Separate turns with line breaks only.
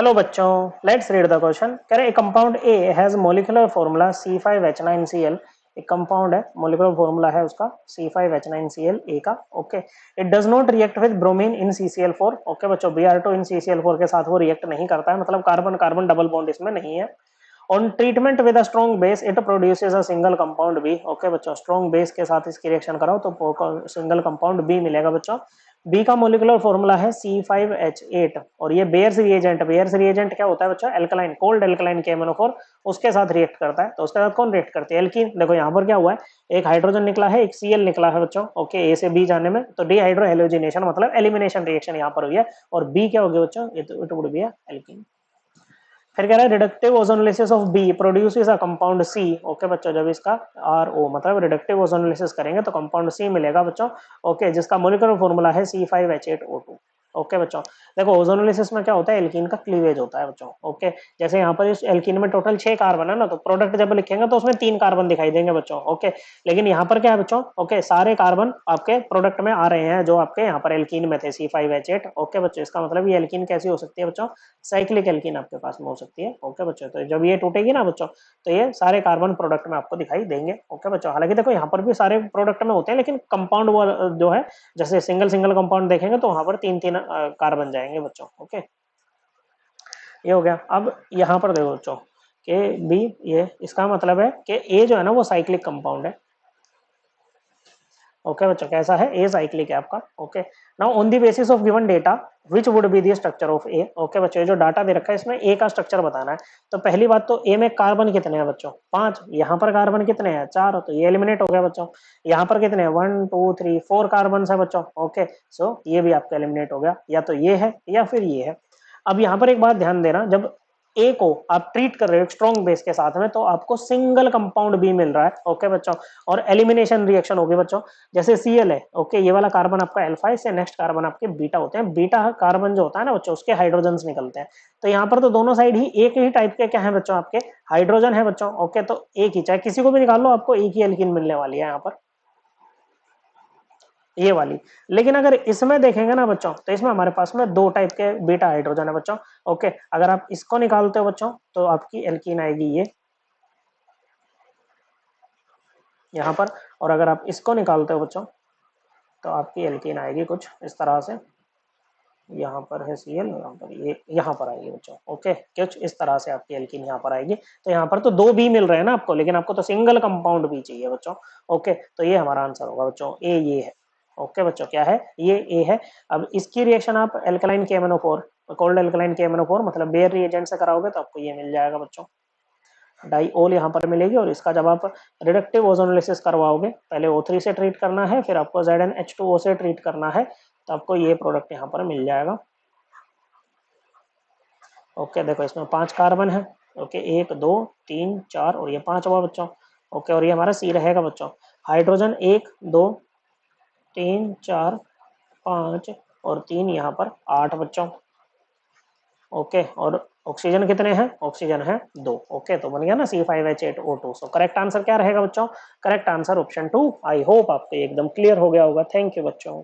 Hello बच्चों, let's read the question. कह रहे compound A has molecular formula C5H9Cl। एक कंपाउंड है, मोलिकुलर फॉर्मूला है उसका C5H9Cl ए का। Okay, it does not react with bromine in CCl4। Okay बच्चों, Br2 इन CCl4 के साथ वो रिएक्ट नहीं करता है, मतलब कार्बन कार्बन डबल बॉन्ड इसमें नहीं है। On treatment with a strong base it produces a single compound B. Okay बच्चों, स्ट्रॉन्ग बेस के साथ इसकी रिएक्शन कराओ तो सिंगल कंपाउंड बी मिलेगा बच्चों। बी का मोलिकुलर फॉर्मूला है C5H8 और ये बेयर्स रिएजेंट। बेयर्स रिएजेंट क्या होता है बच्चों? एल्कलाइन, कोल्ड एल्कलाइन KMnO4 उसके साथ रिएक्ट करता है। तो उसके साथ कौन रिएक्ट करती है? एल्कीन। देखो यहाँ पर क्या हुआ है, एक हाइड्रोजन निकला है, एक Cl निकला है बच्चों। ओके, ए से बी जाने में तो डिहाइड्रो हेलोजिनेशन मतलब एलिमिनेशन रिएक्शन यहाँ पर हुई है। और बी क्या हो गया बच्चों? It would be alkene. फिर कह रहा है reductive ozonolysis of B produces a compound C. Okay बच्चों, जब इसका RO मतलब रिडक्टिव ओजोनोलिसिस करेंगे तो कंपाउंड सी मिलेगा बच्चों। ओके, जिसका मोलिकुलर फॉर्मूला है C5H8O2। ओके बच्चों, देखो ओजोनोलिसिस में क्या होता है, एल्कीन का क्लीवेज होता है बच्चों। ओके, जैसे यहाँ पर इस एल्कीन में टोटल 6 कार्बन है ना, तो प्रोडक्ट जब लिखेंगे तो उसमें 3 कार्बन दिखाई देंगे बच्चों। ओके, लेकिन यहाँ पर क्या है बच्चों? ओके, सारे कार्बन आपके प्रोडक्ट में आ रहे हैं जो आपके यहाँ पर एल्कीन में थे C5H8। ओके बच्चों, इसका मतलब ये एल्कीन कैसी हो सकती है बच्चों? साइक्लिक एल्कीन आपके पास में हो सकती है। ओके बच्चों, तो जब ये टूटेगी ना बच्चों तो ये सारे कार्बन प्रोडक्ट में आपको दिखाई देंगे। ओके बच्चों, हालांकि देखो यहाँ पर भी सारे प्रोडक्ट में होते हैं, लेकिन कंपाउंड जो है, जैसे सिंगल सिंगल कंपाउंड देखेंगे तो वहां पर 3-3 कार्बन जाएंगे बच्चों। ओके, ये हो गया। अब यहाँ पर देखो बच्चों कि बी, ये इसका मतलब है कि ए जो है ना वो साइक्लिक कंपाउंड है। ओके बच्चों, कैसा है? ए साइक्लिक है आपका। Okay, now on the basis of given data which would be the structure of A. Okay बच्चों, ये जो डाटा दे रखा है इसमें ए का स्ट्रक्चर बताना है। तो पहली बात तो ए में कार्बन कितने हैं बच्चों? 5। यहाँ पर कार्बन कितने हैं? 4, तो ये एलिमिनेट हो गया बच्चों। यहाँ पर कितने हैं? 1 2 3 4 कार्बन है बच्चों। ओके, सो ये भी आपका एलिमिनेट हो गया, या तो ये है या फिर ये है। अब यहाँ पर एक बात ध्यान देना, जब ए को आप ट्रीट कर रहे हो स्ट्रॉन्ग बेस के साथ में तो आपको सिंगल कंपाउंड बी मिल रहा है। ओके बच्चों, और एलिमिनेशन रिएक्शन होगी बच्चों। जैसे Cl है, ओके, ये वाला कार्बन आपका अल्फा है, इससे नेक्स्ट कार्बन आपके बीटा होते हैं। बीटा कार्बन जो होता है ना बच्चों, उसके हाइड्रोजन्स निकलते हैं। तो यहाँ पर तो दोनों साइड ही एक ही टाइप के क्या है बच्चों? आपके हाइड्रोजन है बच्चों। ओके, तो एक ही, चाहे किसी को भी निकाल लो, आपको एक ही एल्कीन मिलने वाली है यहाँ पर, ये वाली। लेकिन अगर इसमें देखेंगे ना बच्चों तो इसमें हमारे पास में 2 टाइप के बीटा हाइड्रोजन है बच्चों। ओके, अगर आप इसको निकालते हो बच्चों तो आपकी एल्कीन आएगी ये यहाँ पर, और अगर आप इसको निकालते हो बच्चों तो आपकी एल्कीन आएगी कुछ इस तरह से। यहाँ पर है Cl, यहाँ पर ये यहाँ पर आएगी बच्चों। ओके, कुछ इस तरह से आपकी एल्कीन यहाँ पर आएगी। तो यहाँ पर तो 2 बी मिल रहे हैं ना आपको, लेकिन आपको तो सिंगल कंपाउंड बी चाहिए बच्चों। ओके, तो ये हमारा आंसर होगा बच्चों, ए ये है। ओके बच्चों, क्या है? ये ए है। अब इसकी रिएक्शन आप alkaline KMnO4, cold alkaline KMnO4 मतलब बेयर रिएजेंट से कराओगे तो आपको ये मिल जाएगा बच्चों, डाईओल यहाँ पर मिलेगी। और इसका जब आप रिडक्टिव ओजोनोलिसिस करवाओगे, पहले O3 से ट्रीट करना है, फिर आपको ZnH2O से ट्रीट करना है, तो आपको ये प्रोडक्ट यहाँ पर मिल जाएगा। ओके, देखो इसमें 5 कार्बन है। ओके, 1 2 3 4 और ये 5वां बच्चों। ओके, और ये हमारा सी रहेगा बच्चों। हाइड्रोजन 1 2 3 4 5 और 3 यहाँ पर 8 बच्चों। ओके, और ऑक्सीजन कितने हैं? ऑक्सीजन है 2। ओके, तो बन गया ना C5H8O2। सो करेक्ट आंसर क्या रहेगा बच्चों? Correct answer option 2। I hope आपको एकदम क्लियर हो गया होगा। थैंक यू बच्चों।